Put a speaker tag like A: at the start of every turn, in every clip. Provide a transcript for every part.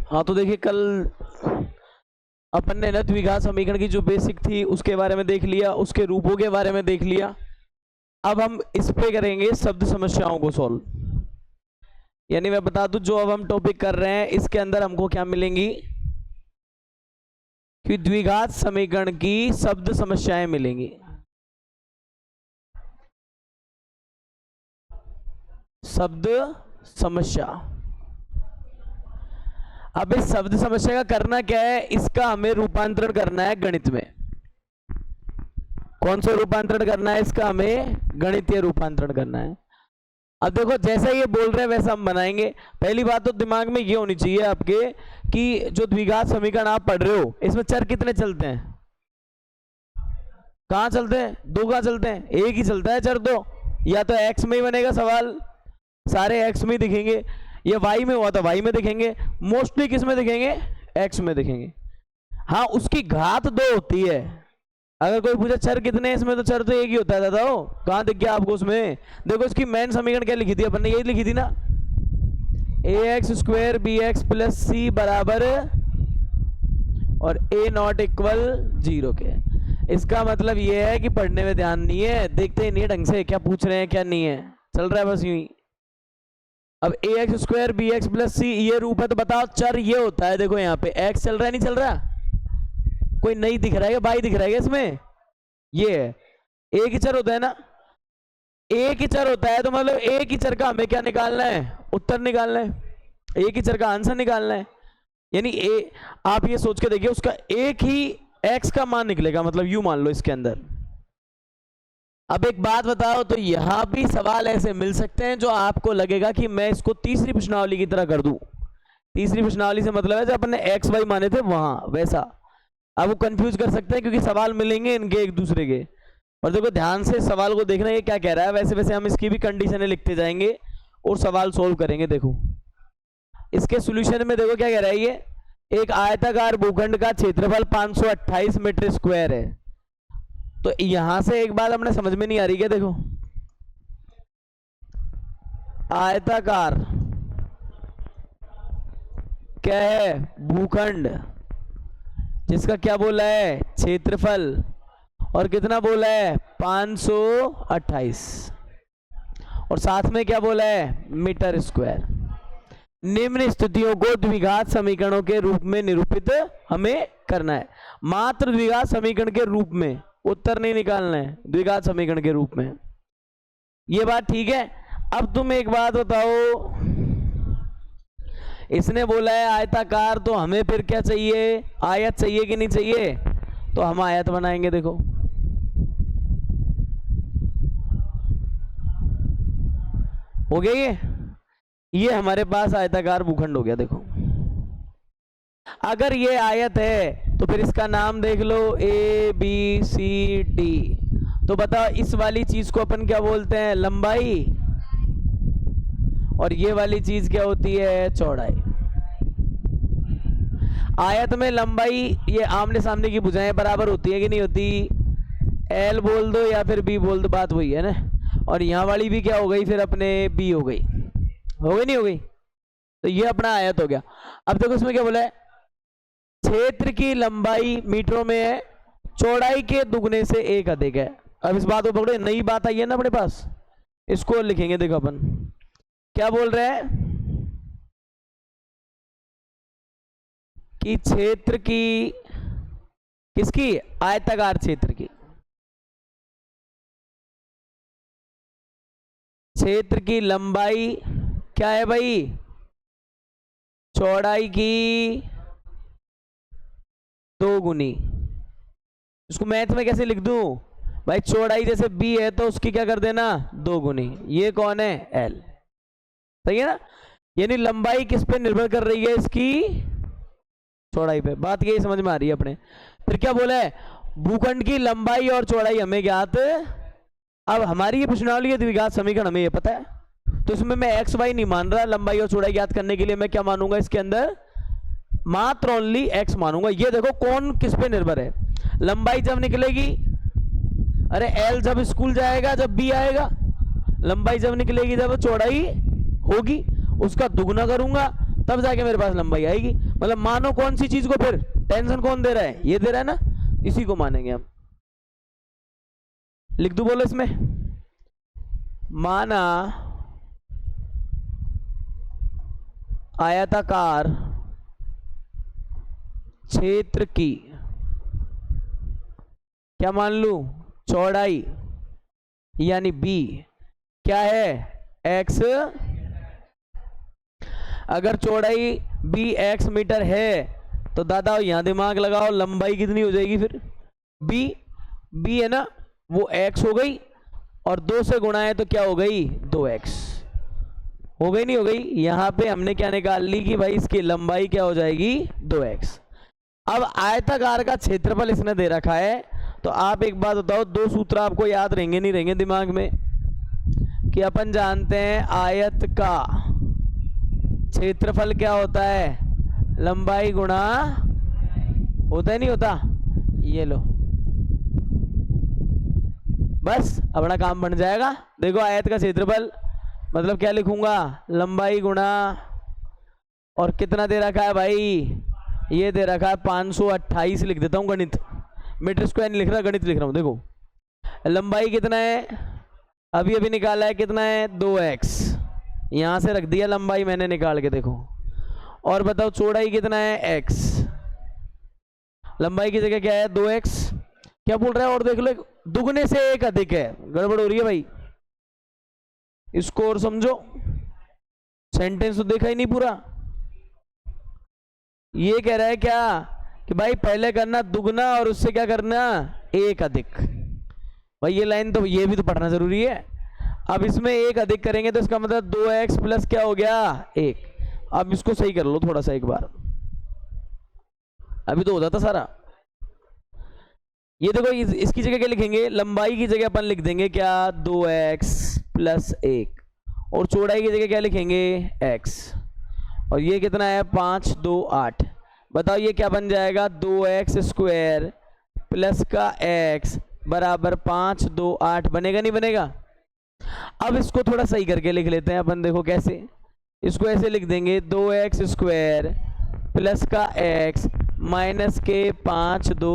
A: हाँ तो देखिए कल अपन ने ना द्विघात समीकरण की जो बेसिक थी उसके बारे में देख लिया, उसके रूपों के बारे में देख लिया। अब हम इस पे करेंगे शब्द समस्याओं को सॉल्व। यानी मैं बता दूं जो अब हम टॉपिक कर रहे हैं इसके अंदर हमको क्या मिलेंगी कि द्विघात समीकरण की शब्द समस्याएं मिलेंगी। शब्द समस्या। अब इस शब्द समस्या का करना क्या है, इसका हमें रूपांतरण करना है गणित में। कौन सा रूपांतरण करना है इसका, हमें गणितीय रूपांतरण करना है। अब देखो जैसा ये बोल रहे हैं वैसा हम बनाएंगे। पहली बात तो दिमाग में ये होनी चाहिए आपके कि जो द्विघात समीकरण आप पढ़ रहे हो इसमें चर कितने चलते हैं, कहां चलते हैं, दो कहां चलते हैं, एक ही चलता है चर। दो या तो एक्स में ही बनेगा सवाल, सारे एक्स में दिखेंगे, ये वाई में हुआ तो वाई में दिखेंगे, मोस्टली किस में दिखेंगे, एक्स में दिखेंगे। हाँ उसकी घात दो होती है। अगर कोई पूछे चर कितने इसमें तो चर तो एक ही होता है दादा। कहां दिख गया आपको उसमें, देखो इसकी मेन समीकरण क्या लिखी थी अपन ने, यही लिखी थी ना, ax square B X plus C बराबर और a नॉट इक्वल 0 के। इसका मतलब ये है कि पढ़ने में ध्यान नहीं है, देखते ही नहीं है ढंग से क्या पूछ रहे हैं क्या नहीं है, चल रहा है बस यूं ही। अब ax square B X plus C ये रूप है तो बताओ चर ये होता है। देखो यहाँ पे x चल रहा है नहीं चल रहा, कोई नहीं दिख रहा है, बाई दिख रहा है इसमें, ये है एक ही चर होता है ना, एक ही चर होता है तो मतलब एक ही चर का हमें क्या निकालना है, उत्तर निकालना है, एक ही चर का आंसर निकालना है। यानी आप ये सोच के देखिए उसका एक ही x का मान निकलेगा, मतलब यू मान लो इसके अंदर। अब एक बात बताओ, तो यहां भी सवाल ऐसे मिल सकते हैं जो आपको लगेगा कि मैं इसको तीसरी प्रश्नावली की तरह कर दूं। तीसरी प्रश्नावली से मतलब है जब अपने एक्स वाई माने थे वहां वैसा। अब वो कंफ्यूज कर सकते हैं क्योंकि सवाल मिलेंगे इनके एक दूसरे के। और देखो ध्यान से सवाल को देखना ये क्या कह रहा है, वैसे वैसे हम इसकी भी कंडीशनें लिखते जाएंगे और सवाल सोल्व करेंगे। देखो इसके सॉल्यूशन में देखो क्या कह रहा है, ये एक आयताकार भूखंड का क्षेत्रफल 528 मीटर स्क्वायर है। तो यहां से एक बात अपने समझ में नहीं आ रही क्या, देखो आयताकार क्या है, भूखंड जिसका क्या बोला है, क्षेत्रफल, और कितना बोला है 528, और साथ में क्या बोला है मीटर स्क्वायर। निम्न स्थितियों को द्विघात समीकरणों के रूप में निरूपित हमें करना है, मात्र द्विघात समीकरण के रूप में, उत्तर नहीं निकालना है, द्विघात समीकरण के रूप में। ये बात ठीक है। अब तुम एक बात बताओ, इसने बोला है आयताकार तो हमें फिर क्या चाहिए, आयत चाहिए कि नहीं चाहिए, तो हम आयत बनाएंगे। देखो हो गया ये हमारे पास आयताकार भूखंड हो गया। देखो अगर ये आयत है तो फिर इसका नाम देख लो ए बी सी डी। तो बताओ इस वाली चीज को अपन क्या बोलते हैं, लंबाई, और ये वाली चीज क्या होती है, चौड़ाई। आयत में लंबाई ये आमने सामने की भुजाएं बराबर होती है कि नहीं होती, एल बोल दो या फिर बी बोल दो, बात वही है ना। और यहाँ वाली भी क्या हो गई फिर अपने बी हो गई, हो गई नहीं हो गई, तो ये अपना आयत हो गया। अब देखो इसमें क्या बोला है, क्षेत्र की लंबाई मीटरों में है, चौड़ाई के दुगने से एक अधिक है। अब इस बात को पकड़े, नई बात आई है ना अपने पास, इसको लिखेंगे। देखो अपन क्या बोल रहे हैं कि क्षेत्र की, किसकी, आयताकार क्षेत्र की, क्षेत्र की लंबाई क्या है भाई, चौड़ाई की दो गुनी। इसको मैथ में कैसे लिख दूं भाई, चौड़ाई जैसे बी है तो उसकी क्या कर देना, दो गुनी। ये कौन है, एल, सही है ना। यानी लंबाई किस पे निर्भर कर रही है, इसकी चौड़ाई पे। बात यही समझ में आ रही है अपने। फिर क्या बोला है, भूखंड की लंबाई और चौड़ाई हमें ज्ञात। अब हमारी ये प्रश्नावली है द्विघात समीकरण, हमें ये पता है, तो इसमें मैं एक्स वाई नहीं मान रहा, लंबाई और चौड़ाई ज्ञात करने के लिए मैं क्या मानूंगा, इसके अंदर मात्र ओनली एक्स मानूंगा। ये देखो कौन किस पे निर्भर है, लंबाई जब निकलेगी, अरे एल जब स्कूल जाएगा जब बी आएगा, लंबाई जब निकलेगी जब चौड़ाई होगी, उसका दुगुना करूंगा तब जाके मेरे पास लंबाई आएगी। मतलब मानो कौन सी चीज को, फिर टेंशन कौन दे रहा है, ये दे रहा है ना, इसी को मानेंगे हम। लिख दूं, बोलो इसमें, माना आयताकार क्षेत्र की, क्या मान लूं, चौड़ाई यानी b क्या है, x। अगर चौड़ाई b x मीटर है तो दादा यहां दिमाग लगाओ, लंबाई कितनी हो जाएगी फिर, b है ना, वो x हो गई, और 2 से गुणा है तो क्या हो गई, 2x हो गई, नहीं हो गई। यहां पे हमने क्या निकाल ली कि भाई इसकी लंबाई क्या हो जाएगी, 2x। अब आयताकार का क्षेत्रफल इसने दे रखा है, तो आप एक बात बताओ, 2 सूत्र आपको याद रहेंगे नहीं रहेंगे दिमाग में, कि अपन जानते हैं आयत का क्षेत्रफल क्या होता है, लंबाई गुणा, होता है नहीं होता, ये लो, बस अपना काम बन जाएगा। देखो आयत का क्षेत्रफल मतलब क्या लिखूंगा, लंबाई गुणा, और कितना दे रखा है भाई, ये दे रखा है 528, लिख देता हूं, गणित, मीटर स्क्वायर नहीं लिख रहा, गणित लिख रहा हूं। देखो लंबाई कितना है, अभी अभी निकाला है, कितना है, 2x, यहां से रख दिया लंबाई मैंने निकाल के, देखो। और बताओ चौड़ाई कितना है, x, लंबाई की जगह क्या है, 2x, क्या बोल रहा है, और देख लो, दुगने से 1 अधिक है, गड़बड़ हो रही है भाई, इसको और समझो, सेंटेंस तो देखा ही नहीं पूरा। ये कह रहा है क्या कि भाई पहले करना दुगना और उससे क्या करना, 1 अधिक। भाई ये लाइन तो, ये भी तो पढ़ना जरूरी है। अब इसमें 1 अधिक करेंगे तो इसका मतलब 2x प्लस क्या हो गया, 1। अब इसको सही कर लो थोड़ा सा एक बार, अभी तो हो जाता सारा। ये देखो इसकी जगह क्या लिखेंगे, लंबाई की जगह अपन लिख देंगे क्या, 2x प्लस 1, और चौड़ाई की जगह क्या लिखेंगे, x, और ये कितना है, 5 2 8। बताओ ये क्या बन जाएगा, 2x स्क्वायर प्लस का x बराबर 5 2 8, बनेगा नहीं बनेगा। अब इसको थोड़ा सही करके लिख लेते हैं अपन, देखो कैसे, इसको ऐसे लिख देंगे, 2x स्क्वायर प्लस का x माइनस के 5 2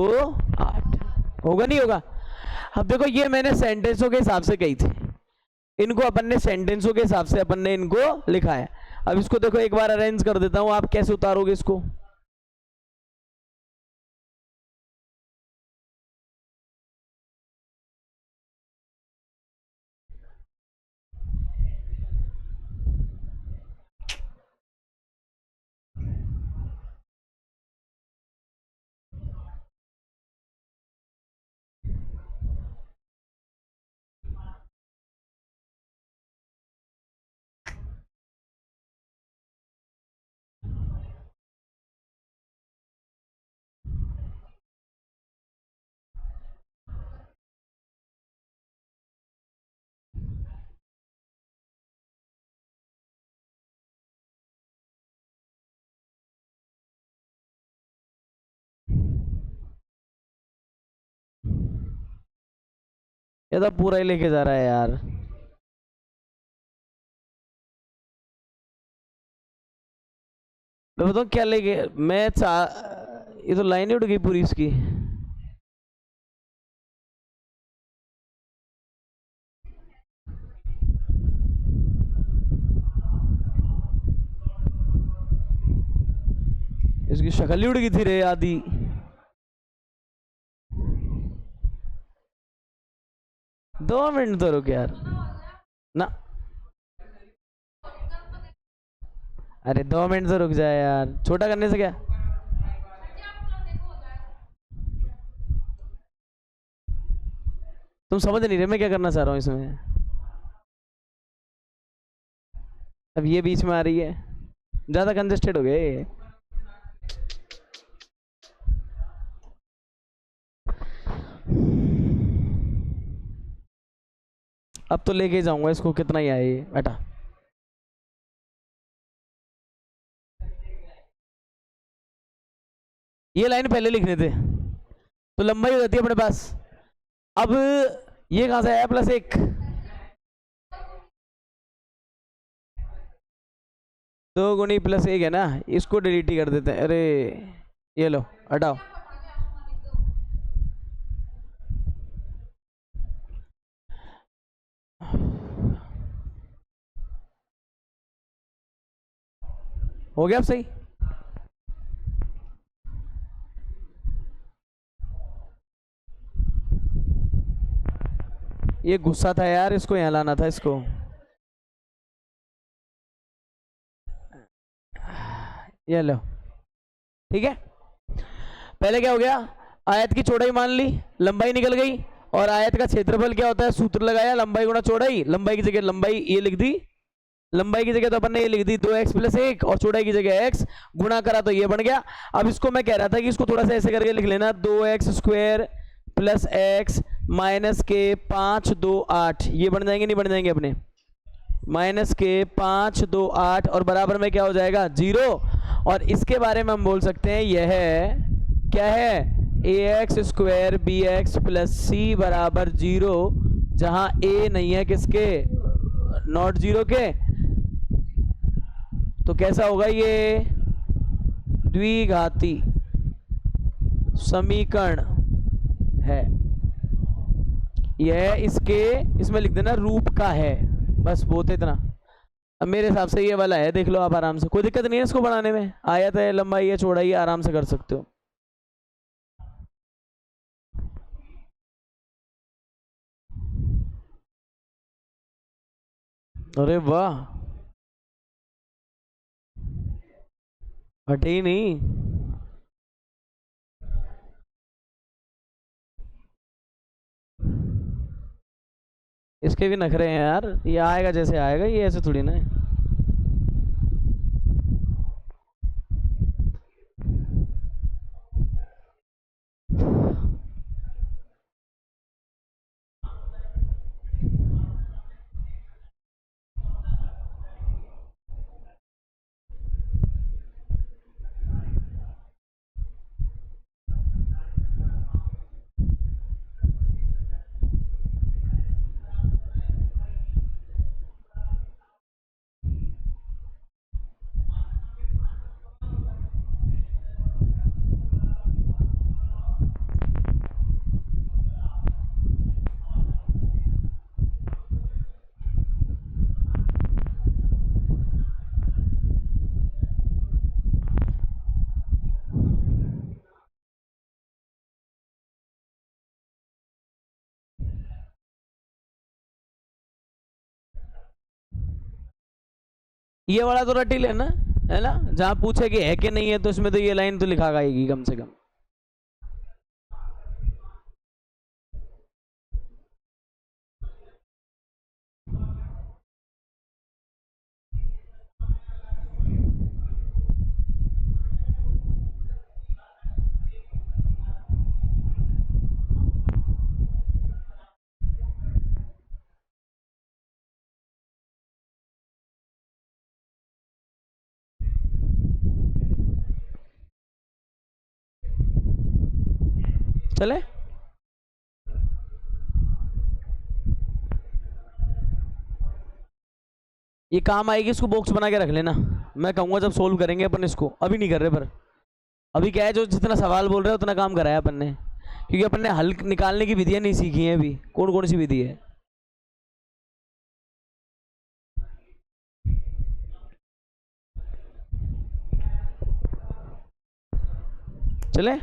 A: 8, होगा नहीं होगा। अब देखो ये मैंने सेंटेंसों के हिसाब से कही थी, इनको अपन ने सेंटेंसों के हिसाब से अपन ने इनको लिखा है। अब इसको देखो एक बार अरेंज कर देता हूं, आप कैसे उतारोगे इसको, ये तो पूरा ही लेके जा रहा है यार। मैं बताऊँ क्या लेके, मैं ये तो लाइन ही उड़ गई पूरी इसकी। इसकी शक्ल ही उड़ गई थी रे आदि। दो मिनट तो रुक यार ना, अरे 2 मिनट तो रुक जाए यार, छोटा करने से क्या, तुम समझ नहीं रहे मैं क्या करना चाह रहा हूँ इसमें। अब ये बीच में आ रही है, ज्यादा कंजेस्टेड हो गए। अब तो लेके जाऊंगा इसको, कितना ही आए बेटा। ये लाइन पहले लिखने थे तो लंबाई हो जाती है अपने पास। अब ये कहां से आया +1, 2 गुनी प्लस 1 है ना, इसको डिलीट ही कर देते हैं। अरे ये लो हटाओ। हो गया अब सही? ये गुस्सा था यार, इसको यहाँ लाना था इसको। ये लो ठीक है। पहले क्या हो गया, आयत की चौड़ाई मान ली, लंबाई निकल गई, और आयत का क्षेत्रफल क्या होता है, सूत्र लगाया लंबाई गुणा चौड़ाई। लंबाई की जगह लंबाई ये लिख दी, लंबाई की जगह तो अपन ने ये लिख दी 2x + 1, और चौड़ाई की जगह x, गुणा करा तो ये बन गया। अब इसको मैं कह रहा था कि इसको थोड़ा सा ऐसे करके लिख लेना, 2x² + x - के 5 2 8, ये बन जाएंगे नहीं बन जाएंगे अपने, - के 5 2 8, और बराबर में क्या हो जाएगा 0। और इसके बारे में हम बोल सकते हैं यह क्या है, ax² bx + c बराबर 0, जहां a नहीं है किसके, नॉट 0 के। तो कैसा होगा ये, द्विघाती समीकरण है। यह इसके, इसमें लिख देना रूप का है, बस बहुत इतना। अब मेरे हिसाब से ये वाला है, देख लो आप आराम से, कोई दिक्कत नहीं है इसको बनाने में। आयत है, लंबाई है, चौड़ाई है, आराम से कर सकते हो। अरे वाह, हटे ही नहीं। इसके भी नखरे हैं यार, ये आएगा जैसे आएगा, ये ऐसे थोड़ी ना है। ये वाला तो रट ही लेना है ना, जहां पूछे कि है कि नहीं है, तो इसमें तो ये लाइन तो लिखा आएगी कम से कम। चले, ये काम आएगी, इसको बॉक्स बना के रख लेना। मैं कहूंगा जब सोल्व करेंगे अपन इसको, अभी नहीं कर रहे, पर अभी क्या है, जो जितना सवाल बोल रहे हैं उतना काम कराया अपन ने, क्योंकि अपन ने हल निकालने की विधियां नहीं सीखी हैं अभी। कौन कौन सी विधि है, चले।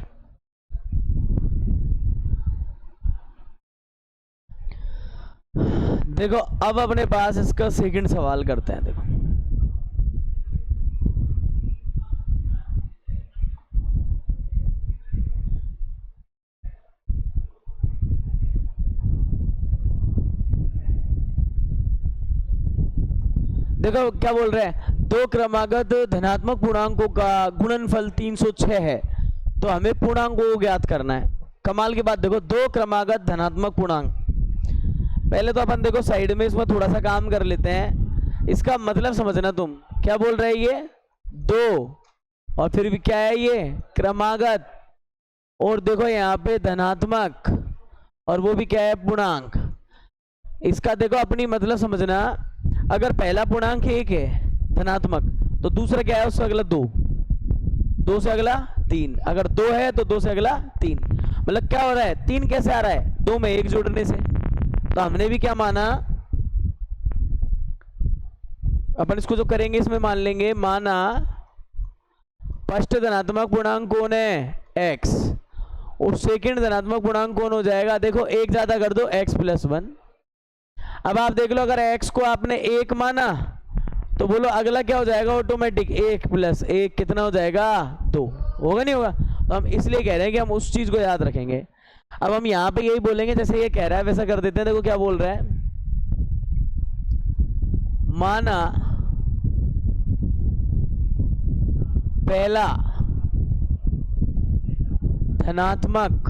A: देखो अब अपने पास इसका सेकंड सवाल करते हैं। देखो देखो क्या बोल रहे हैं, दो क्रमागत धनात्मक पूर्णांकों का गुणनफल 306 है, तो हमें पूर्णांकों को ज्ञात करना है। कमाल की बात देखो, दो क्रमागत धनात्मक पूर्णांक। पहले तो अपन देखो साइड में इसमें थोड़ा सा काम कर लेते हैं, इसका मतलब समझना। तुम क्या बोल रहे हैं, ये दो, और फिर भी क्या है ये क्रमागत, और देखो यहाँ पे धनात्मक, और वो भी क्या है पूर्णांक। इसका देखो अपनी मतलब समझना, अगर पहला पूर्णांक 1 है धनात्मक, तो दूसरा क्या है, उससे अगला 2, 2 से अगला 3, अगर 2 है तो 2 से अगला 3। मतलब क्या हो रहा है, 3 कैसे आ रहा है, 2 में 1 जोड़ने से। तो हमने भी क्या माना, अपन इसको जो करेंगे इसमें मान लेंगे, माना फर्स्ट धनात्मक पूर्णांक कौन है, x, और सेकंड धनात्मक पूर्णांक कौन हो जाएगा, देखो एक ज्यादा कर दो, x + 1। अब आप देख लो, अगर x को आपने 1 माना तो बोलो अगला क्या हो जाएगा, ऑटोमेटिक 1 + 1 कितना हो जाएगा, 2, होगा नहीं होगा। तो हम इसलिए कह रहे हैं कि हम उस चीज को याद रखेंगे। अब हम यहाँ पे यही बोलेंगे जैसे ये कह रहा है वैसा कर देते हैं। देखो क्या बोल रहा है, माना पहला धनात्मक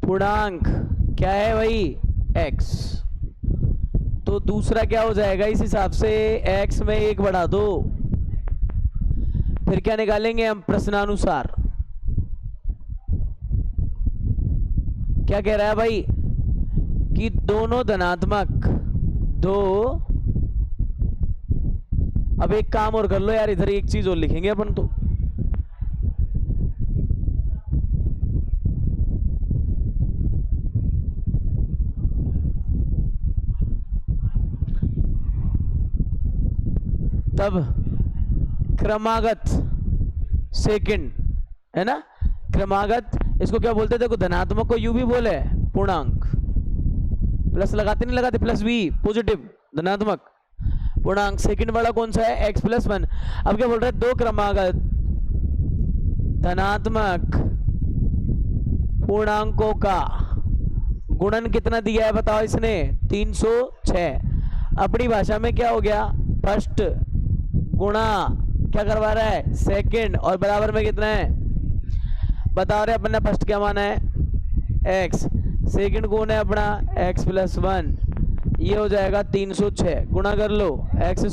A: पूर्णांक क्या है भाई, x, तो दूसरा क्या हो जाएगा, इस हिसाब से x में 1 बढ़ा दो। फिर क्या निकालेंगे हम, प्रश्नानुसार। क्या कह रहा है भाई कि दोनों धनात्मक, दो, अब एक काम और कर लो यार, इधर एक चीज और लिखेंगे अपन तो, तब क्रमागत सेकंड है ना, क्रमागत इसको क्या बोलते हैं, देखो धनात्मक को यू भी बोले पूर्णांक, प्लस लगाते नहीं लगाते, प्लस भी पॉजिटिव धनात्मक पूर्णांक, सेकंड वाला कौन सा है, x + 1। अब क्या बोल रहे हैं, दो क्रमागत धनात्मक पूर्णांकों का गुणन कितना दिया है बताओ इसने, 306। अपनी भाषा में क्या हो गया, फर्स्ट गुणा क्या करवा रहा है, सेकंड, और बराबर में कितना है, बता रहे अपन ने फर्स्ट क्या माना है, x, सेकंड कौन है अपना, x + 1, ये हो जाएगा 306, गुणा कर लो, x²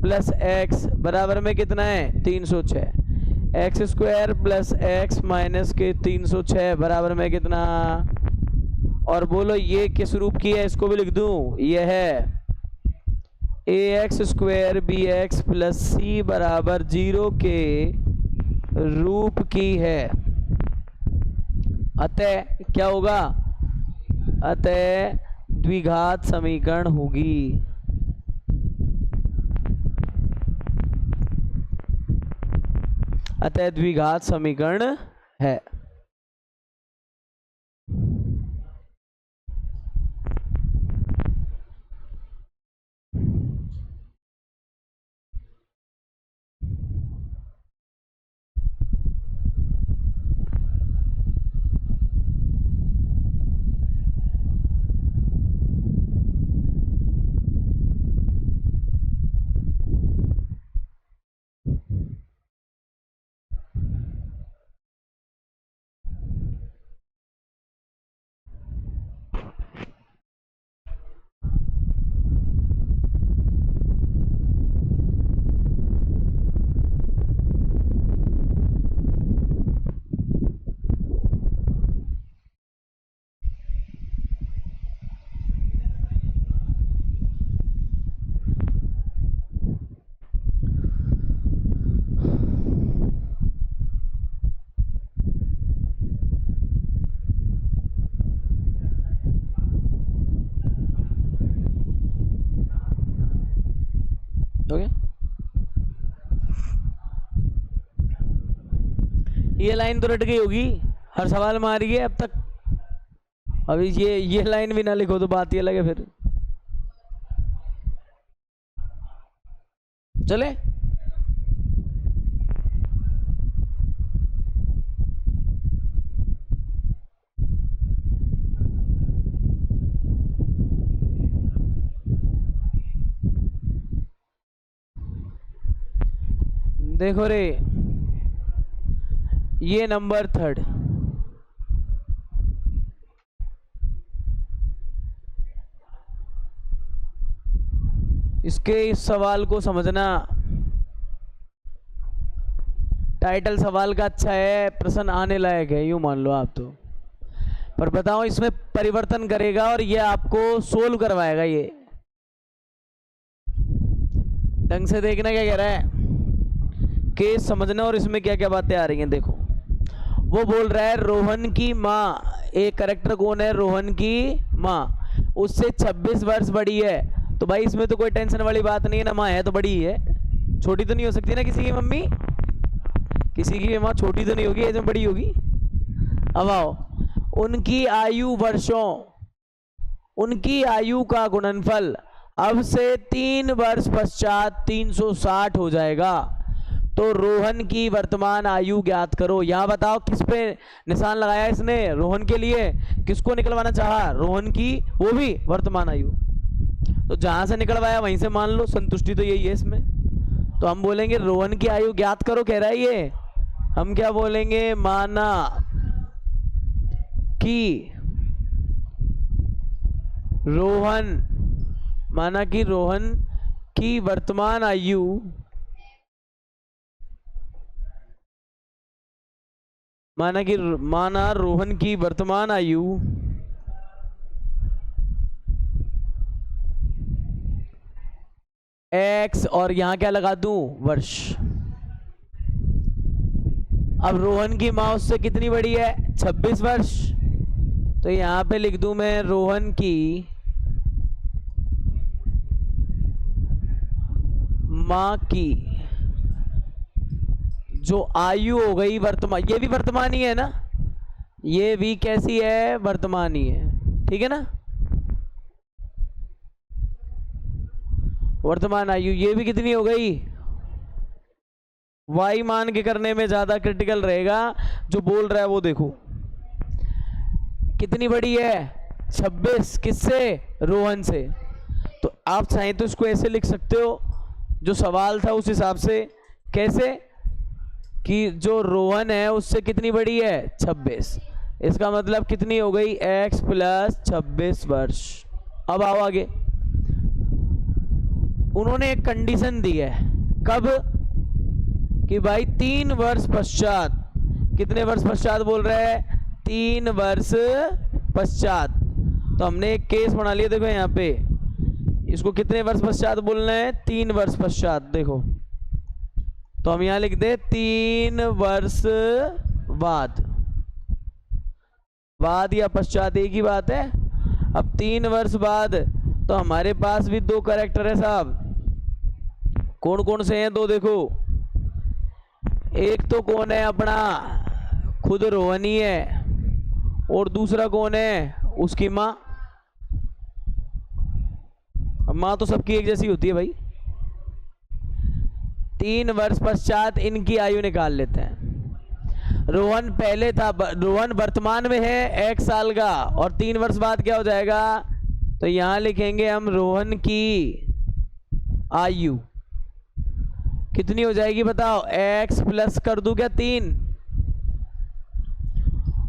A: + x बराबर में कितना है, 306, x² + x - के 306 बराबर में कितना, और बोलो ये किस रूप की है, इसको भी लिख दूं, ये है ax² bx + c = 0 के रूप की है। अतः क्या होगा, अतः द्विघात समीकरण होगी। अतः द्विघात समीकरण है। ये लाइन तो रट गई होगी, हर सवाल में आ रही है अब तक। अभी ये लाइन भी ना लिखो तो बात ही अलग है फिर। चले देखो रे, ये नंबर 3, इसके इस सवाल को समझना। टाइटल सवाल का अच्छा है, प्रश्न आने लायक है, यूं मान लो आप तो, पर बताओ इसमें परिवर्तन करेगा और ये आपको सोल्व करवाएगा। ये ढंग से देखना क्या कह रहा है, केस समझना और इसमें क्या क्या बातें आ रही हैं। देखो वो बोल रहा है रोहन की माँ, एक करेक्टर कौन है, रोहन की माँ उससे 26 वर्ष बड़ी है। तो भाई इसमें तो कोई टेंशन वाली बात नहीं है ना, माँ है तो बड़ी ही है, छोटी तो नहीं हो सकती ना किसी की मम्मी, किसी की माँ छोटी तो नहीं होगी, एज में बड़ी होगी। अब आओ, उनकी आयु वर्षों, उनकी आयु का गुणनफल अब से 3 वर्ष पश्चात 360 हो जाएगा। तो रोहन की वर्तमान आयु ज्ञात करो। यहां बताओ किस पे निशान लगाया इसने, रोहन के लिए, किसको निकलवाना चाहा, रोहन की वो भी वर्तमान आयु। तो जहां से निकलवाया वहीं से मान लो, संतुष्टि तो यही है इसमें। तो हम बोलेंगे रोहन की आयु ज्ञात करो कह रहा है ये, हम क्या बोलेंगे, माना कि रोहन, माना कि रोहन की वर्तमान आयु माना रोहन की वर्तमान आयु x और यहां क्या लगा दूं, वर्ष। अब रोहन की मां उससे कितनी बड़ी है, 26 वर्ष। तो यहां पे लिख दूं मैं रोहन की मां की जो आयु हो गई वर्तमान, ये भी वर्तमान ही है ना, ये भी कैसी है, वर्तमान ही है, ठीक है ना, वर्तमान आयु। ये भी कितनी हो गई, वाई मान के करने में ज्यादा क्रिटिकल रहेगा, जो बोल रहा है वो देखो कितनी बड़ी है, 26, किससे, रोहन से। तो आप चाहें तो इसको ऐसे लिख सकते हो, जो सवाल था उस हिसाब से, कैसे कि जो रोहन है उससे कितनी बड़ी है, 26, इसका मतलब कितनी हो गई, x + 26 वर्ष। अब आओ आगे, उन्होंने एक कंडीशन दी है, कब, कि भाई 3 वर्ष पश्चात, कितने वर्ष पश्चात बोल रहे हैं, 3 वर्ष पश्चात। तो हमने एक केस बना लिया, देखो यहाँ पे इसको कितने वर्ष पश्चात बोलना है, 3 वर्ष पश्चात। देखो तो हम यहां लिख दे 3 वर्ष बाद, बाद या पश्चात एक ही बात है। अब 3 वर्ष बाद, तो हमारे पास भी 2 कैरेक्टर है साहब, कौन कौन से हैं, 2 देखो, एक तो कौन है अपना खुद रोहन ही है, और दूसरा कौन है, उसकी माँ। माँ तो सबकी एक जैसी होती है भाई। 3 वर्ष पश्चात इनकी आयु निकाल लेते हैं। रोहन पहले था, रोहन वर्तमान में है 1 साल का, और 3 वर्ष बाद क्या हो जाएगा, तो यहां लिखेंगे हम रोहन की आयु कितनी हो जाएगी बताओ, x प्लस कर दूं क्या 3,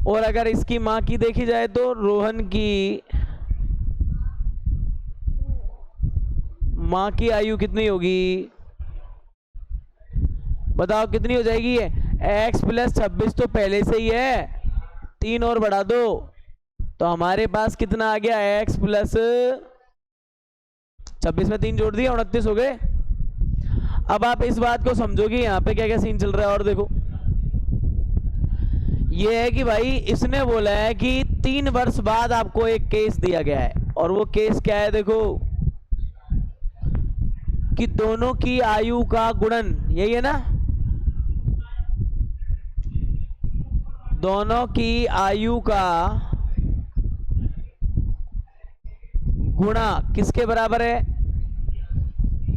A: और अगर इसकी मां की देखी जाए तो रोहन की मां की आयु कितनी होगी, बताओ कितनी हो जाएगी, है x + 26 तो पहले से ही है, 3 और बढ़ा दो, तो हमारे पास कितना आ गया, x + 26 में 3 जोड़ दिया, 29 हो गए। अब आप इस बात को समझोगे यहाँ पे क्या क्या सीन चल रहा है। और देखो ये है कि भाई इसने बोला है कि 3 वर्ष बाद आपको एक केस दिया गया है, और वो केस क्या है, देखो कि दोनों की आयु का गुणन, यही है ना, दोनों की आयु का गुणा किसके बराबर है,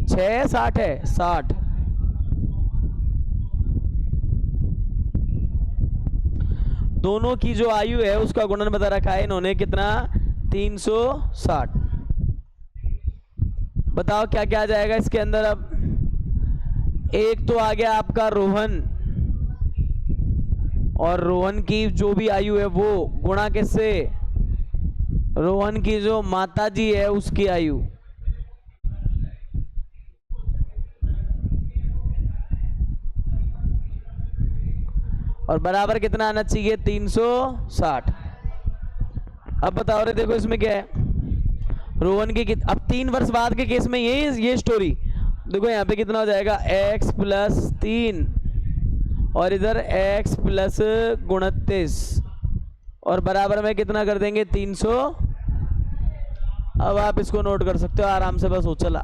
A: 6, 60 है, 60। दोनों की जो आयु है उसका गुणन बता रखा है इन्होंने, कितना, 360। बताओ क्या क्या आ जाएगा इसके अंदर। अब एक तो आ गया आपका रोहन, और रोहन की जो भी आयु है वो गुणा किससे, रोहन की जो माताजी है उसकी आयु, और बराबर कितना आना चाहिए, 360। अब बताओ रे, देखो इसमें क्या है, रोहन की अब 3 वर्ष बाद के केस में ये स्टोरी, देखो यहाँ पे कितना हो जाएगा, x प्लस 3 और इधर x प्लस 29 और बराबर में कितना कर देंगे 300। अब आप इसको नोट कर सकते हो आराम से, बस हो चला,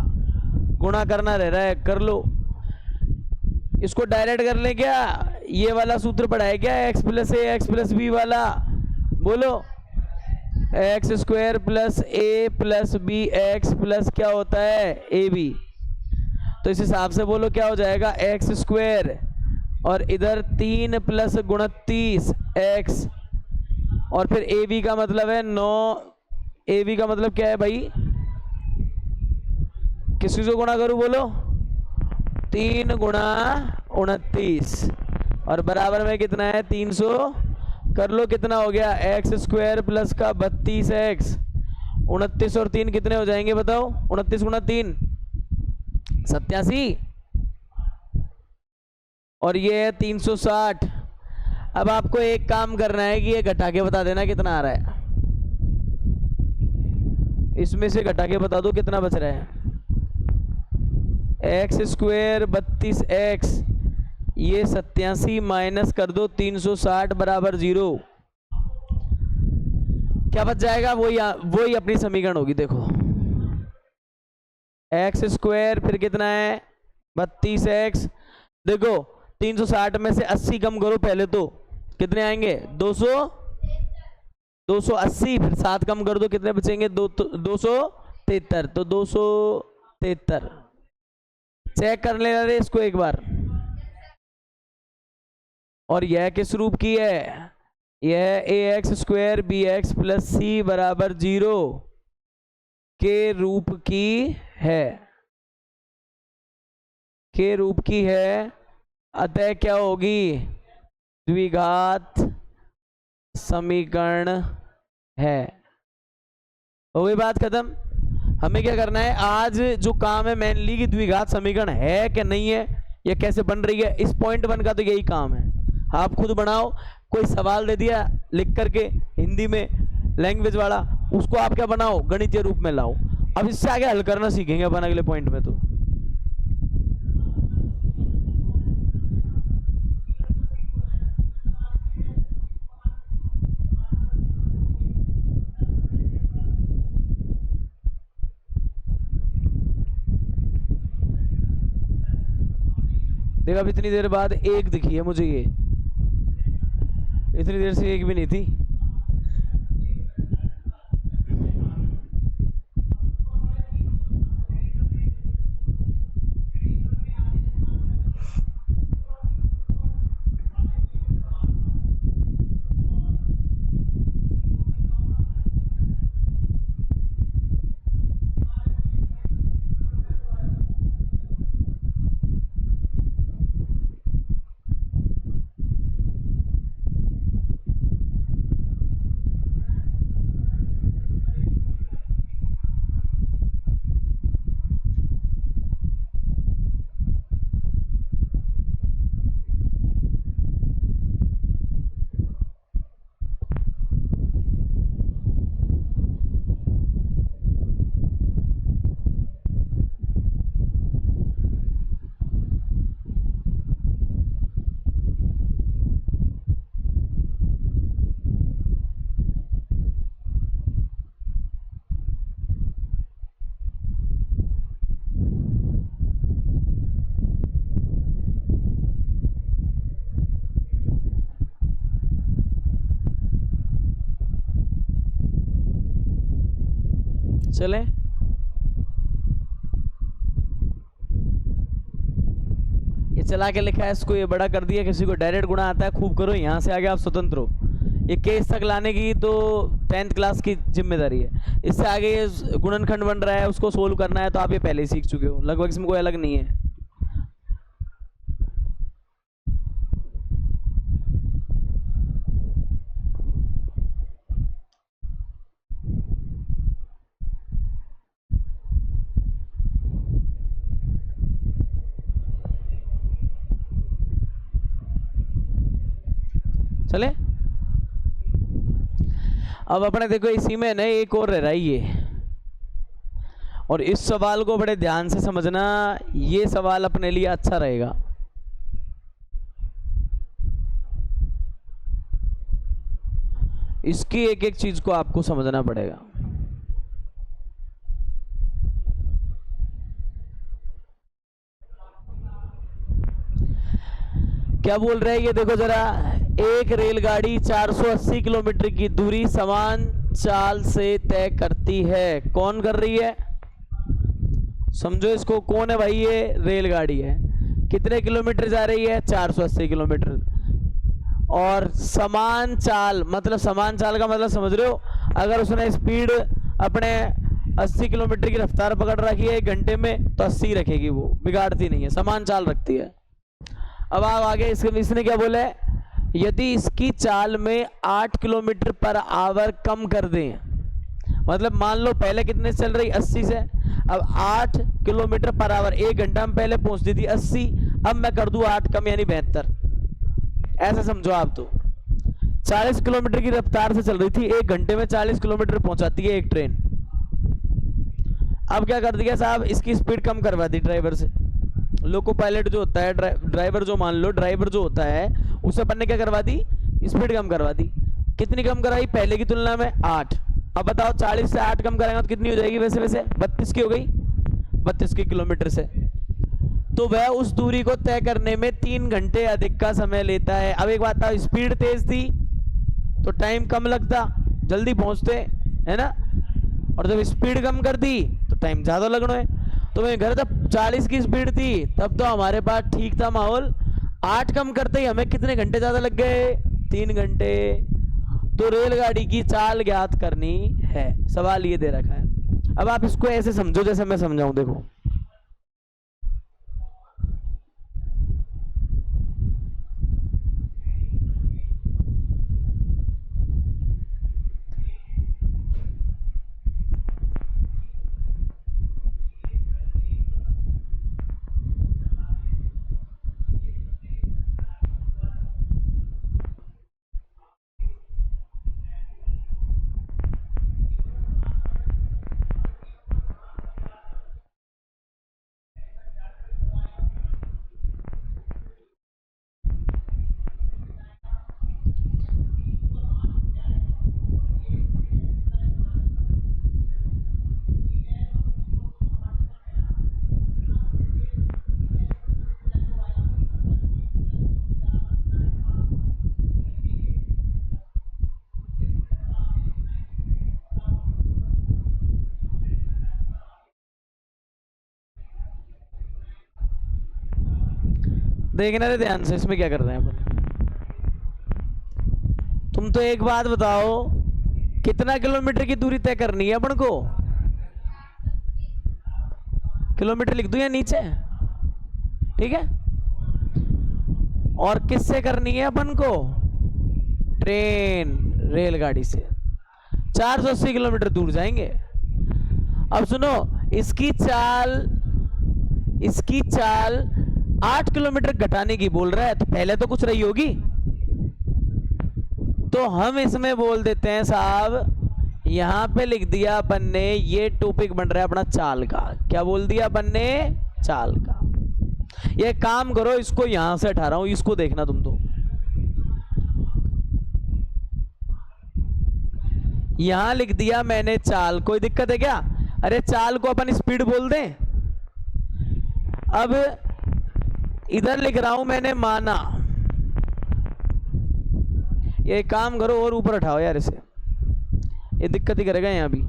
A: गुणा करना रह रहा है, कर लो। इसको डायरेक्ट कर ले क्या, ये वाला सूत्र पढ़ा है क्या, x प्लस ए एक्स प्लस बी वाला, बोलो एक्स स्क्वायर प्लस ए प्लस बी एक्स प्लस क्या होता है ए बी। तो इस हिसाब से बोलो क्या हो जाएगा, एक्स स्क्वायर और इधर 3 प्लस 29 एक्स और फिर ए बी का मतलब है 9। ए बी का मतलब क्या है भाई, किसी से गुणा करूं बोलो, 3 गुणा 29 और बराबर में कितना है 300। कर लो कितना हो गया, एक्स स्क्वायर प्लस का 32 एक्स, 29 और 3 कितने हो जाएंगे बताओ, 29 गुणा 3 87 और ये है 360। अब आपको एक काम करना है कि ये घटा के बता देना कितना आ रहा है, इसमें से घटा के बता दो कितना बच रहा है। एक्स स्क्वायर 32 एक्स, ये 87 माइनस कर दो 360 बराबर 0, क्या बच जाएगा, वही अपनी समीकरण होगी। देखो एक्स स्क्वायर फिर कितना है 32 एक्स, देखो 360 में से 80 कम करो पहले, तो कितने आएंगे 280, फिर 7 कम कर दो कितने बचेंगे 273, तो 273 चेक कर लेना रे इसको एक बार। और यह किस रूप की है, यह A X square B X plus C बराबर 0 के रूप की है, के रूप की है, अतः क्या होगी, द्विघात समीकरण है। हो गई बात खत्म। हमें क्या करना है, आज जो काम है मेनली कि द्विघात समीकरण है कि नहीं है, या कैसे बन रही है, इस पॉइंट 1 का तो यही काम है। आप खुद बनाओ, कोई सवाल दे दिया लिख करके हिंदी में लैंग्वेज वाला, उसको आप क्या बनाओ गणितीय रूप में लाओ। अब इससे आगे हल करना सीखेंगे अपन अगले पॉइंट में। तो देखो अब इतनी देर बाद एक दिखी है मुझे, ये इतनी देर से एक भी नहीं थी। चलें, ये चला के लिखा है, इसको ये बड़ा कर दिया, किसी को डायरेक्ट गुणा आता है खूब करो, यहाँ से आगे आप स्वतंत्र हो। ये केस तक लाने की तो 10th क्लास की जिम्मेदारी है। इससे आगे ये गुणनखंड बन रहा है, उसको सोल्व करना है, तो आप ये पहले ही सीख चुके हो लगभग, इसमें कोई अलग नहीं है। चले, अब अपने देखो इसी में ना एक और रह रहा है ये, और इस सवाल को बड़े ध्यान से समझना, ये सवाल अपने लिए अच्छा रहेगा। इसकी एक एक चीज को आपको समझना पड़ेगा। क्या बोल रहे हैं ये देखो जरा, एक रेलगाड़ी 480 किलोमीटर की दूरी समान चाल से तय करती है। कौन कर रही है? समझो इसको, कौन है भाई? ये रेलगाड़ी है। कितने किलोमीटर जा रही है? 480 किलोमीटर। और समान चाल, मतलब समान चाल का मतलब समझ रहे हो? अगर उसने स्पीड अपने 80 किलोमीटर की रफ्तार पकड़ रखी है 1 घंटे में, तो 80 रखेगी, वो बिगाड़ती नहीं है, समान चाल रखती है। अब आप आगे इसने क्या बोला है? यदि इसकी चाल में 8 किलोमीटर पर आवर कम कर दें, मतलब मान लो पहले कितने से चल रही? 80 से। अब 8 किलोमीटर पर आवर, 1 घंटा में पहले पहुंचती थी 80, अब मैं कर दूं 8 कम यानी 72। ऐसा समझो आप। तो 40 किलोमीटर की रफ्तार से चल रही थी, 1 घंटे में 40 किलोमीटर पहुंचाती है एक ट्रेन। अब क्या कर दिया साहब? इसकी स्पीड कम करवा दी ड्राइवर से। लोको पायलट जो होता है, ड्राइवर जो, मान लो ड्राइवर जो होता है, उसे अपन ने क्या करवा दी? स्पीड कम करवा दी। कितनी कम कराई पहले की तुलना में? 8। अब बताओ 40 से 8 कम कराएंगे तो कितनी हो जाएगी? वैसे 32 की हो गई, 32 की किलोमीटर से। तो वह उस दूरी को तय करने में 3 घंटे अधिक का समय लेता है। अब एक बात था, स्पीड तेज थी तो टाइम कम लगता, जल्दी पहुंचते, है ना? और जब स्पीड कम कर दी तो टाइम ज्यादा लगना है। तो मैं घर जब 40 की स्पीड थी तब तो हमारे पास ठीक था माहौल। 8 कम करते ही हमें कितने घंटे ज्यादा लग गए? 3 घंटे। तो रेलगाड़ी की चाल ज्ञात करनी है, सवाल ये दे रखा है। अब आप इसको ऐसे समझो जैसे मैं समझाऊं। देखो, देखना रे ध्यान से, इसमें क्या कर रहे हैं अपन। तुम तो एक बात बताओ, कितना किलोमीटर की दूरी तय करनी है अपन को? किलोमीटर लिख दूं या नीचे? ठीक है। और किससे करनी है अपन को? ट्रेन, रेलगाड़ी से। 480 किलोमीटर दूर जाएंगे। अब सुनो, इसकी चाल 8 किलोमीटर घटाने की बोल रहा है, तो पहले तो कुछ रही होगी। तो हम इसमें बोल देते हैं साहब, यहां पे लिख दिया अपन ने, ये टॉपिक बन रहा है अपना चाल का। क्या बोल दिया अपन ने? चाल का। ये काम करो, इसको यहां से हटा रहा हूं, इसको देखना तुम। तो यहां लिख दिया मैंने चाल, कोई दिक्कत है क्या? अरे चाल को अपन स्पीड बोल दें। अब इधर लिख रहा हूं मैंने माना। ये काम करो और ऊपर उठाओ यार इसे, ये दिक्कत ही करेगा यहां भी।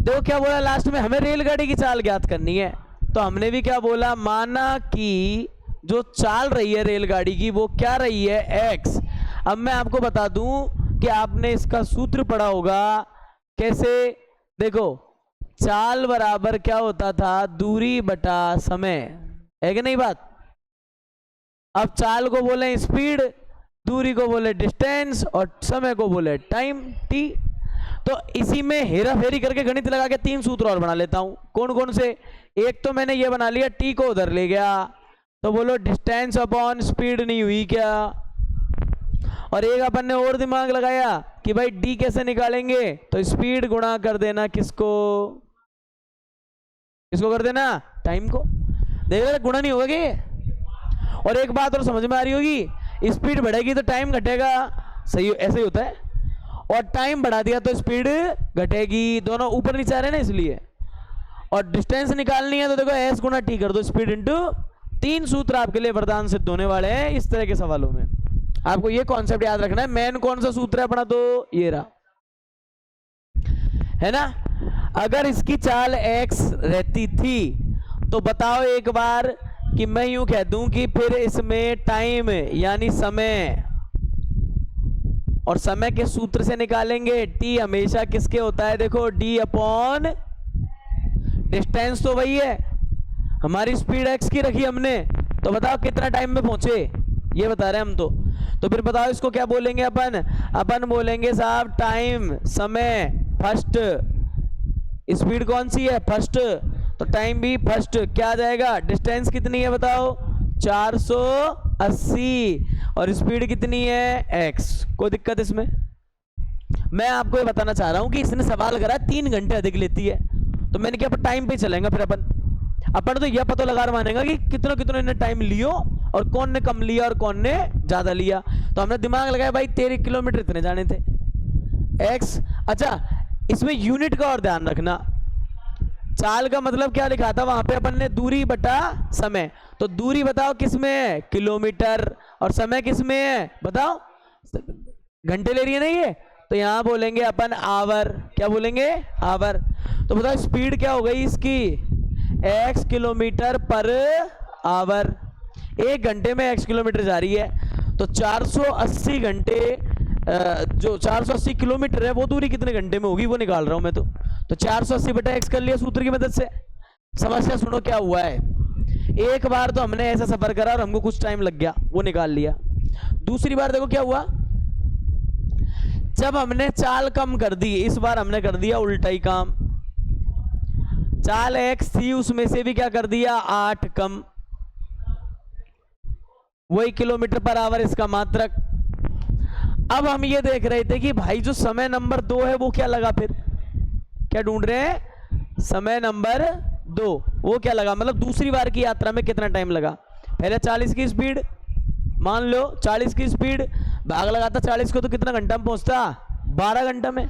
A: देखो क्या बोला लास्ट में, हमें रेलगाड़ी की चाल ज्ञात करनी है। तो हमने भी क्या बोला, माना कि जो चाल रही है रेलगाड़ी की वो क्या रही है? x। अब मैं आपको बता दूं कि आपने इसका सूत्र पढ़ा होगा। कैसे? देखो, चाल बराबर क्या होता था? दूरी बटा समय, है कि नहीं बात? अब चाल को बोले स्पीड, दूरी को बोले डिस्टेंस, और समय को बोले टाइम, टी। तो इसी में हेरा फेरी करके गणित लगा के 3 सूत्र और बना लेता हूं। कौन कौन से? एक तो मैंने ये बना लिया, टी को उधर ले गया, तो बोलो डिस्टेंस अपॉन स्पीड नहीं हुई क्या? और एक अपन ने और दिमाग लगाया कि भाई डी कैसे निकालेंगे, तो स्पीड गुणा कर देना किसको, किसको कर देना, टाइम को। देख रहे गुणा नहीं होगा क्या। और एक बात और समझ में आ रही होगी, स्पीड बढ़ेगी तो टाइम घटेगा, सही ऐसे ही होता है, और टाइम बढ़ा दिया तो स्पीड घटेगी, दोनों ऊपर नीचे आ रहे हैं ना इसलिए। और डिस्टेंस निकालनी है तो देखो एस गुणा टी कर दो, स्पीड इंटू। 3 सूत्र आपके लिए वरदान सिद्ध होने वाले हैं इस तरह के सवालों में। आपको ये कॉन्सेप्ट याद रखना है। मेन कौन सा सूत्र है अपना, तो ये रहा, है ना। अगर इसकी चाल x रहती थी तो बताओ एक बार कि मैं यूं कह दूं कि फिर इसमें टाइम यानी समय, और समय के सूत्र से निकालेंगे। t हमेशा किसके होता है, देखो d अपॉन डिस्टेंस, तो वही है। हमारी स्पीड x की रखी हमने, तो बताओ कितना टाइम में पहुंचे, ये बता रहे हैं हम। तो फिर बताओ इसको क्या बोलेंगे अपन बोलेंगे साहब टाइम, समय फर्स्ट, स्पीड कौन सी है, फर्स्ट, तो टाइम भी फर्स्ट। क्या आ जाएगा, डिस्टेंस कितनी है बताओ, 480, और स्पीड कितनी है, x। कोई दिक्कत इसमें। मैं आपको ये बताना चाह रहा हूं कि इसने सवाल करा 3 घंटे अधिक लेती है, तो मैंने क्या टाइम पे चलेंगे फिर अपन तो यह पता लगा मानेगा कि कितना कितना इन्हें टाइम लियो, और कौन ने कम लिया और कौन ने ज्यादा लिया। तो हमने दिमाग लगाया भाई 13 किलोमीटर इतने जाने थे, x। अच्छा, इसमें यूनिट का और ध्यान रखना, चाल का मतलब क्या लिखा था वहां पे अपन ने, दूरी बटा समय। तो दूरी बताओ किसमें है, किलोमीटर, और समय किसमें है बताओ, घंटे ले रही है ना ये, तो यहां बोलेंगे अपन आवर। क्या बोलेंगे, आवर। तो बताओ स्पीड क्या हो गई इसकी, x किलोमीटर पर आवर। 1 घंटे में x किलोमीटर जा रही है, तो 480 घंटे, जो 480 किलोमीटर है वो दूरी कितने घंटे में होगी वो निकाल रहा हूं मैं। तो 480 बटा x कर लिया सूत्र की मदद से। समस्या सुनो क्या हुआ है, एक बार तो हमने ऐसा सफर करा और हमको कुछ टाइम लग गया, वो निकाल लिया। दूसरी बार देखो क्या हुआ, जब हमने चाल कम कर दी, इस बार हमने कर दिया उल्टा ही काम। चाल x थी उसमें से भी क्या कर दिया, 8 कम, वही किलोमीटर पर आवर इसका मात्रक। अब हम ये देख रहे थे कि भाई जो समय नंबर 2 है वो क्या लगा, फिर क्या ढूंढ रहे हैं, समय नंबर 2 वो क्या लगा, मतलब दूसरी बार की यात्रा में कितना टाइम लगा। पहले 40 की स्पीड, मान लो 40 की स्पीड, भाग लगाता 40 को तो कितना घंटा में पहुंचता, 12 घंटा में।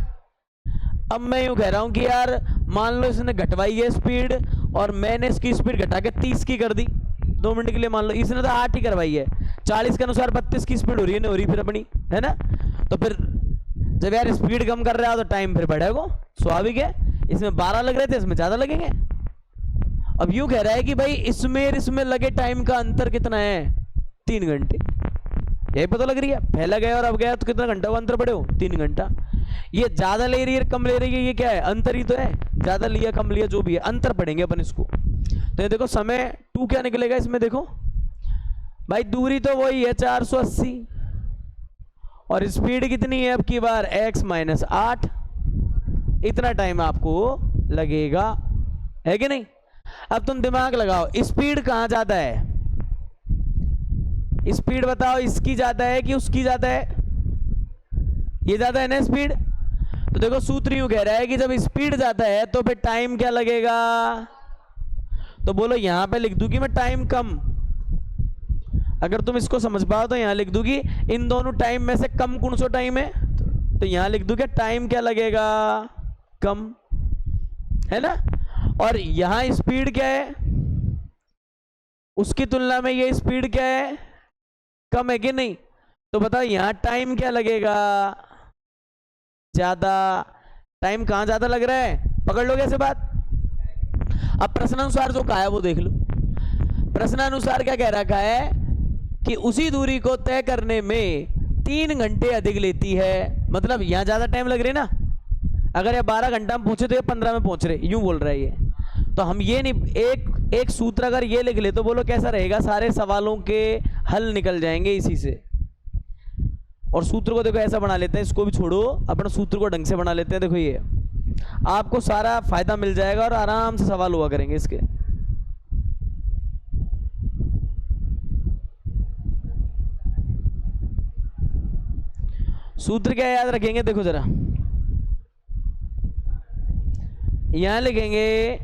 A: अब मैं यूं कह रहा हूं कि यार मान लो इसने घटवाई है स्पीड, और मैंने इसकी स्पीड घटा के 30 की कर दी 2 मिनट के लिए, मान लो इसने तो 8 ही करवाई है, 40 के अनुसार 32 की स्पीड हो रही है, नहीं हो रही फिर अपनी, है ना। तो फिर जब यार स्पीड कम कर रहा है तो टाइम फिर बढ़ेगा, स्वाभाविक है। इसमें 12 लग रहे थे, इसमें ज्यादा लगेंगे। अब यूं कह रहा है कि भाई इसमें लगे टाइम का अंतर कितना है, 3 घंटे। यही पता लग रही है, पहला गया और अब गया तो कितना घंटा का अंतर पड़े हो, 3 घंटा। ये ज्यादा ले रही है कम ले रही है, ये क्या है, अंतर ही तो है, ज्यादा लिया कम लिया जो भी है, अंतर पढ़ेंगे अपन इसको। तो ये देखो समय 2 क्या निकलेगा इसमें, देखो भाई दूरी तो वही है 480, और स्पीड कितनी है अब की बार, x माइनस 8। इतना टाइम आपको लगेगा, है कि नहीं। अब तुम दिमाग लगाओ, स्पीड कहां ज्यादा है, स्पीड बताओ इसकी ज्यादा है कि उसकी ज्यादा है, ये ज्यादा है ना स्पीड। तो देखो सूत्र यूं कह रहा है कि जब स्पीड ज्यादा है तो फिर टाइम क्या लगेगा, तो बोलो यहां पे लिख दूं कि मैं टाइम कम। अगर तुम इसको समझ पाओ तो यहां लिख दूं कि इन दोनों टाइम में से कम कौन सा टाइम है, तो यहां लिख दूं कि टाइम क्या लगेगा, कम, है ना। और यहां स्पीड क्या है, उसकी तुलना में ये स्पीड क्या है, कम है कि नहीं। तो बताओ यहां टाइम क्या लगेगा, ज्यादा। टाइम कहां ज्यादा लग रहा है, पकड़ लो कैसे बात। अब प्रश्नानुसार जो कहा है वो देख लो। प्रश्नानुसार क्या कह रखा है कि उसी दूरी को तय करने में 3 घंटे अधिक लेती है, मतलब यहां ज्यादा टाइम लग रहे ना। अगर ये 12 घंटा में पहुंचे तो ये 15 में पहुंच रहे, यूं बोल रहा है ये। तो हम ये नहीं, एक सूत्र अगर ये लिख ले तो बोलो कैसा रहेगा, सारे सवालों के हल निकल जाएंगे इसी से। और सूत्र को देखो ऐसा बना लेते हैं, इसको भी छोड़ो, अपना सूत्र को ढंग से बना लेते हैं। देखो ये आपको सारा फायदा मिल जाएगा और आराम से सवाल हुआ करेंगे इसके। सूत्र क्या याद रखेंगे, देखो जरा यहां लिखेंगे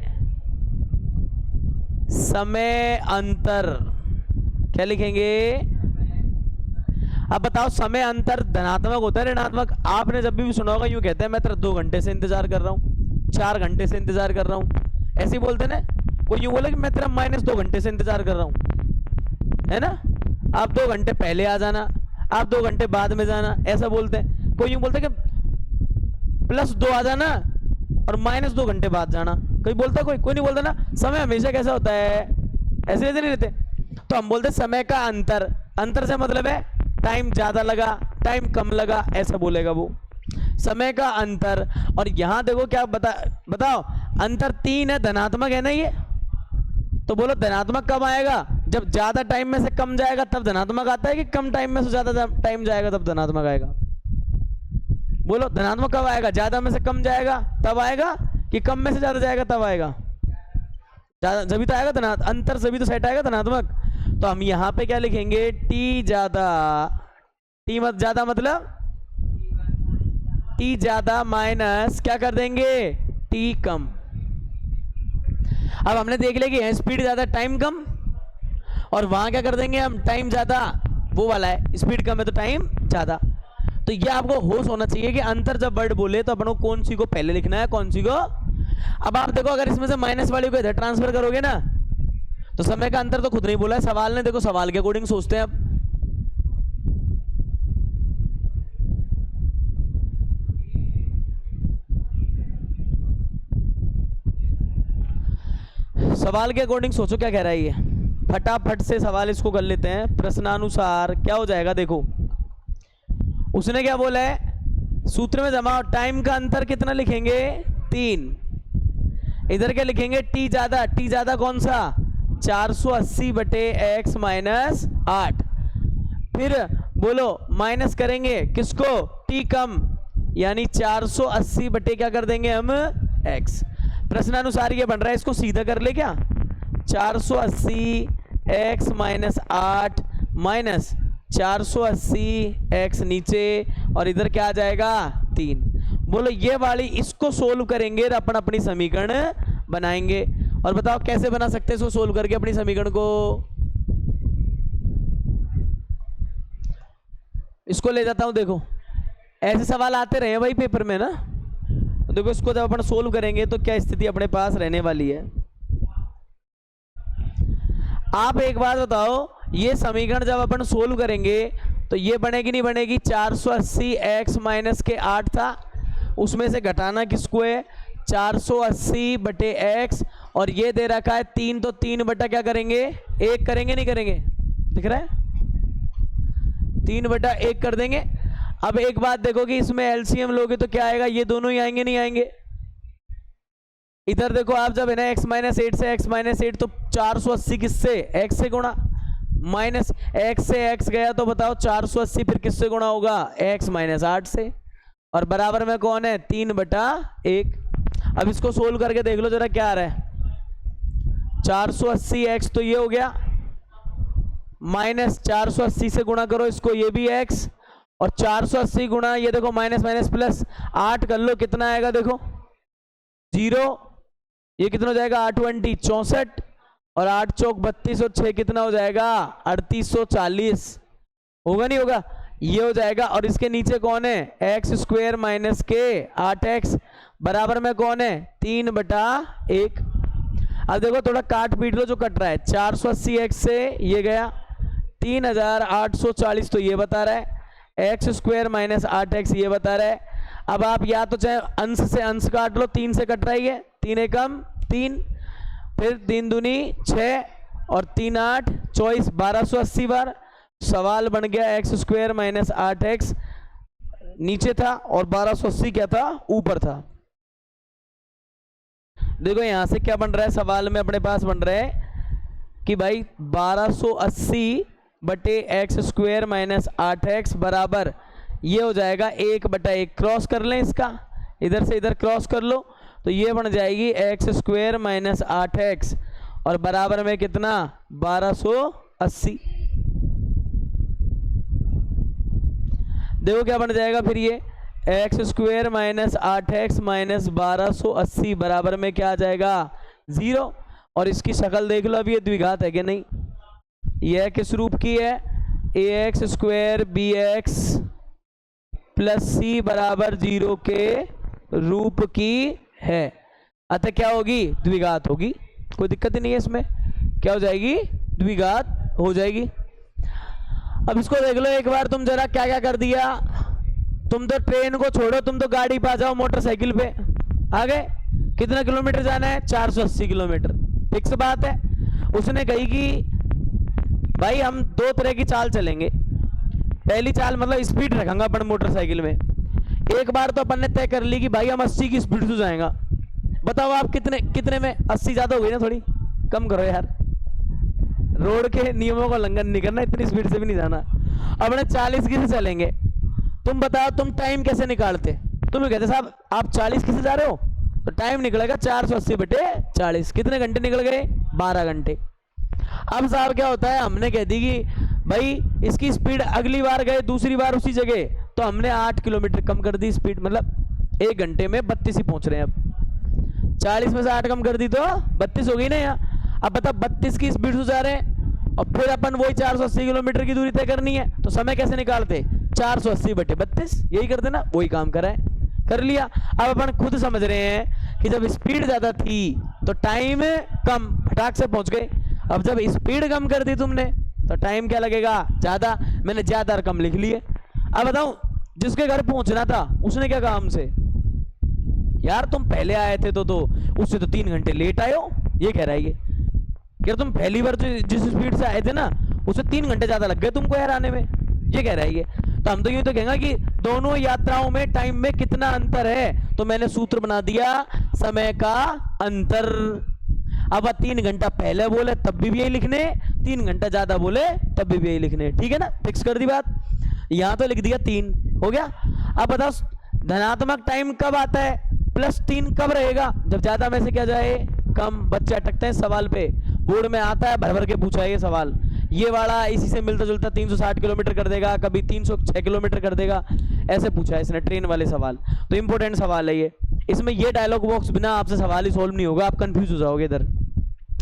A: समय अंतर। क्या लिखेंगे? अब बताओ समय अंतर धनात्मक होता है ऋणात्मक? आपने जब भी सुना होगा यूं कहते हैं मैं तेरा 2 घंटे से इंतजार कर रहा हूं, 4 घंटे से इंतजार कर रहा हूं, ऐसे ही बोलते ना। कोई यूं बोले कि मैं तेरा -2 घंटे से इंतजार कर रहा हूं, है ना। आप 2 घंटे पहले आ जाना, आप 2 घंटे बाद में जाना, ऐसा बोलते हैं। कोई यूं बोलते कि +2 आ जाना और -2 घंटे बाद जाना। कोई बोलता? कोई नहीं बोलता ना। समय हमेशा कैसा होता है, ऐसे ऐसे नहीं रहते। तो हम बोलते समय का अंतर। अंतर से मतलब है टाइम ज्यादा लगा, टाइम कम लगा, ऐसा बोलेगा वो, समय का अंतर। और यहां देखो क्या बताओ, अंतर 3 है, धनात्मक है ना ये। तो बोलो धनात्मक कब आएगा? जब ज्यादा टाइम में से कम जाएगा तब धनात्मक आता है, कि कम टाइम में से ज्यादा टाइम जाएगा तब धनात्मक आएगा? बोलो धनात्मक कब आएगा? ज्यादा में से कम जाएगा तब आएगा, कि कम में से ज्यादा जाएगा तब आएगा? जब तो आएगा धनात्मक, अंतर सभी तो सेट आएगा धनात्मक। तो हम यहां पे क्या लिखेंगे? टी ज्यादा, टी मत ज्यादा मतलब टी ज्यादा माइनस क्या कर देंगे? टी कम। अब हमने देख लिया कि स्पीड ज्यादा टाइम कम, और वहां क्या कर देंगे हम? टाइम ज्यादा, वो वाला है, स्पीड कम है तो टाइम ज्यादा। तो ये आपको होश होना चाहिए कि अंतर जब वर्ड बोले तो अपन को कौन सी को पहले लिखना है, कौन सी को। अब आप देखो अगर इसमें से माइनस वाली को इधर ट्रांसफर करोगे ना तो समय का अंतर तो खुद नहीं बोला है सवाल ने। देखो सवाल के अकॉर्डिंग सोचते हैं। अब सवाल के अकॉर्डिंग सोचो क्या कह रहा है ये। फटाफट से सवाल इसको कर लेते हैं। प्रश्नानुसार क्या हो जाएगा? देखो उसने क्या बोला है, सूत्र में जमा टाइम का अंतर कितना लिखेंगे? 3। इधर क्या लिखेंगे? टी ज्यादा। टी ज्यादा कौन सा? 480 बटे x माइनस 8। फिर बोलो माइनस करेंगे किसको? टी कम, यानी 480 बटे क्या कर देंगे हम? x। प्रश्नानुसार ये बन रहा है, इसको सीधा कर ले क्या? 480 x माइनस 8 माइनस 480 x नीचे, और इधर क्या आ जाएगा? 3। बोलो ये वाली इसको सोल्व करेंगे और अपन अपनी समीकरण बनाएंगे। और बताओ कैसे बना सकते हैं इसको सोल्व करके अपनी समीकरण को? इसको ले जाता हूं, देखो ऐसे सवाल आते रहे भाई पेपर में ना। तो देखो इसको जब अपन सोल्व करेंगे तो क्या स्थिति अपने पास रहने वाली है। आप एक बात बताओ, ये समीकरण जब अपन सोल्व करेंगे तो ये बनेगी नहीं बनेगी? 480 x माइनस के 8 था, उसमें से घटाना किसको है? 480 बटे x, और ये दे रखा है 3, तो 3 बटा क्या करेंगे? 1 करेंगे, नहीं करेंगे? दिख रहा है? 3 बटा 1 कर देंगे। अब एक बात देखो कि इसमें एलसीएम लोगे तो क्या आएगा? ये दोनों ही आएंगे, नहीं आएंगे? इधर देखो आप जब है ना x माइनस 8 से x माइनस 8, तो 480 किससे? x से गुणा, माइनस x से x गया तो बताओ 480 फिर किससे गुणा होगा? x माइनस 8 से, और बराबर में कौन है? 3 बटा 1। अब इसको सोल्व करके देख लो जरा क्या आ रहा है। 480x तो ये हो गया, माइनस 480 से गुणा करो इसको, ये भी x, और 480 गुणा ये देखो माइनस माइनस प्लस 8 कर लो, कितना आएगा? देखो 0, ये कितना हो जाएगा? 8 20 64, और 8 चौक 32 और 6 कितना हो जाएगा? 3840। होगा नहीं होगा? ये हो जाएगा। और इसके नीचे कौन है? एक्स स्क्वायर माइनस के 8x, बराबर में कौन है? 3 बटा 1। अब देखो थोड़ा काट पीट लो जो कट रहा है। 480x से ये गया 3840, तो ये बता रहा है। एक्स स्क्वायर माइनस 8x ये बता रहा है। अब आप या तो चाहे अंश से अंश काट लो, 3 से कट रहा है, ये 3 एकम 3, फिर 3 दूनी 6 और 3 8 24, 1280 बार। सवाल बन गया एक्स स्क्वायर माइनस 8x नीचे था और 1280 क्या था? ऊपर था। देखो यहां से क्या बन रहा है सवाल में अपने पास बन रहा है कि भाई 1280 बटे एक्स स्क्वायर माइनस 8x बराबर ये हो जाएगा 1 बटा 1। क्रॉस कर लें इसका, इधर से इधर क्रॉस कर लो तो ये बन जाएगी एक्स स्क्वायर माइनस 8x और बराबर में कितना? 1280। देखो क्या बन जाएगा फिर ये x square minus 8x minus 1280 बराबर में क्या आ जाएगा 0। और इसकी शक्ल देख लो, अब ये द्विघात है कि नहीं, यह किस रूप की है, A X square B X plus C बराबर 0 के रूप की है, अतः क्या होगी, द्विघात होगी। कोई दिक्कत ही नहीं है इसमें, क्या हो जाएगी, द्विघात हो जाएगी। अब इसको देख लो एक बार तुम जरा क्या क्या कर दिया, तुम तो ट्रेन को छोड़ो, तुम तो गाड़ी पे आ जाओ, मोटरसाइकिल पे आ गए। कितना किलोमीटर जाना है, 480 किलोमीटर, फिक्स बात है। उसने कही कि भाई हम दो तरह की चाल चलेंगे, पहली चाल मतलब स्पीड रखेंगे अपन मोटरसाइकिल में। एक बार तो अपन ने तय कर ली कि भाई हम 80 की स्पीड से जाएगा। बताओ आप कितने में, 80 ज्यादा हो गई ना, थोड़ी कम करो यार, रोड के नियमों का उल्लंघन नहीं करना, इतनी स्पीड से भी नहीं जाना। अपने 40 की से चलेंगे। तुम बताओ तुम टाइम कैसे निकालते, तुम कहते साहब आप 40 की से जा रहे हो तो टाइम निकलेगा 480 बटे 40, कितने घंटे निकल गए, 12 घंटे। अब साहब क्या होता है, हमने कह दी कि भाई इसकी स्पीड, अगली बार गए दूसरी बार उसी जगह तो हमने 8 किलोमीटर कम कर दी स्पीड, मतलब 1 घंटे में 32 ही पहुंच रहे हैं। अब 40 में से 8 कम कर दी तो 32 हो गई ना यहाँ। अब बता 32 की स्पीड से जा रहे हैं और फिर अपन वही 480 किलोमीटर की दूरी तय करनी है, तो समय कैसे निकालते, 480 बटे 32, यही करते ना, वही काम करा है, कर लिया। अब अपन खुद समझ रहे हैं कि जब स्पीड ज्यादा थी तो टाइम कम, फटाक से पहुंच गए। अब जब स्पीड कम कर दी तुमने तो टाइम क्या लगेगा, ज्यादा, मैंने ज्यादा और कम लिख लिए। अब बताओ जिसके घर पहुंचना था उसने क्या कहा हमसे, यार तुम पहले आए थे तो उससे तो 3 घंटे लेट आए हो, ये कह रहा है ये, यार तुम पहली बार जिस स्पीड से आए थे ना उससे 3 घंटे ज्यादा लग गए तुमको यार आने में, ये कह रहा है ये। तो हम तो यूं तो कहेंगे कि दोनों यात्राओं में टाइम में कितना अंतर है, तो मैंने सूत्र बना दिया समय का अंतर। अब 3 घंटा पहले बोले तब भी यही लिखने, 3 घंटा ज्यादा बोले तब भी यही लिखने, ठीक है ना, फिक्स कर दी बात। यहां तो लिख दिया 3, हो गया। अब बताओ धनात्मक टाइम कब आता है, +3 कब रहेगा, जब ज्यादा में से क्या जाए, कम। बच्चे अटकते हैं सवाल पे, बोर्ड में आता है भर भर के पूछा है ये सवाल, ये वाला इसी से मिलता जुलता 360 किलोमीटर कर देगा, कभी 306 किलोमीटर कर देगा, ऐसे पूछा है इसने ट्रेन वाले सवाल। तो इंपॉर्टेंट सवाल है ये, इसमें ये डायलॉग बॉक्स बिना आपसे सवाल ही सोल्व नहीं होगा, आप कंफ्यूज हो जाओगे। इधर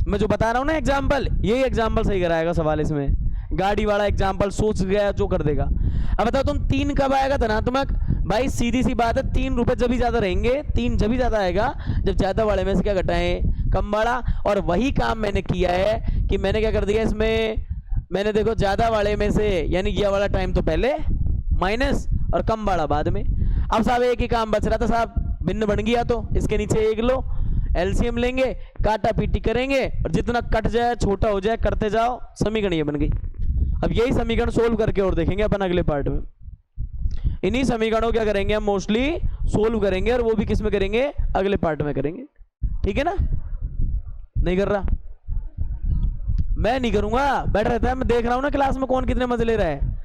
A: मैं जो बता रहा हूँ ना एग्जाम्पल, यही एग्जाम्पल सही कराएगा सवाल, इसमें गाड़ी वाला एग्जाम्पल सोच गया जो कर देगा। अब बताओ तुम 3 कब आएगा धनात्मक, भाई सीधी सी बात है, 3 रुपए जब ही ज्यादा रहेंगे, 3 जब ही ज्यादा आएगा जब ज्यादा वाले में से क्या घटाएं, कम वाला। और वही काम मैंने किया है कि मैंने क्या कर दिया इसमें, मैंने देखो ज्यादा वाले में से यानी ये वाला टाइम तो पहले माइनस और कम वाला बाद में। अब साहब एक ही काम बच रहा था साहब, भिन्न बन गया तो इसके नीचे 1 लो, एलसीएम लेंगे, काटा पीटी करेंगे और जितना कट जाए छोटा हो जाए करते जाओ, समीकरण ये बन गई। अब यही समीकरण सोल्व करके और देखेंगे अपन अगले पार्ट में। इन्हीं समीकरणों क्या करेंगे हम मोस्टली सोल्व करेंगे, और वो भी किस में करेंगे, अगले पार्ट में करेंगे, ठीक है ना। नहीं कर रहा, मैं नहीं करूंगा, बैठ रहता है, मैं देख रहा हूं ना क्लास में कौन कितने मजे ले रहा है।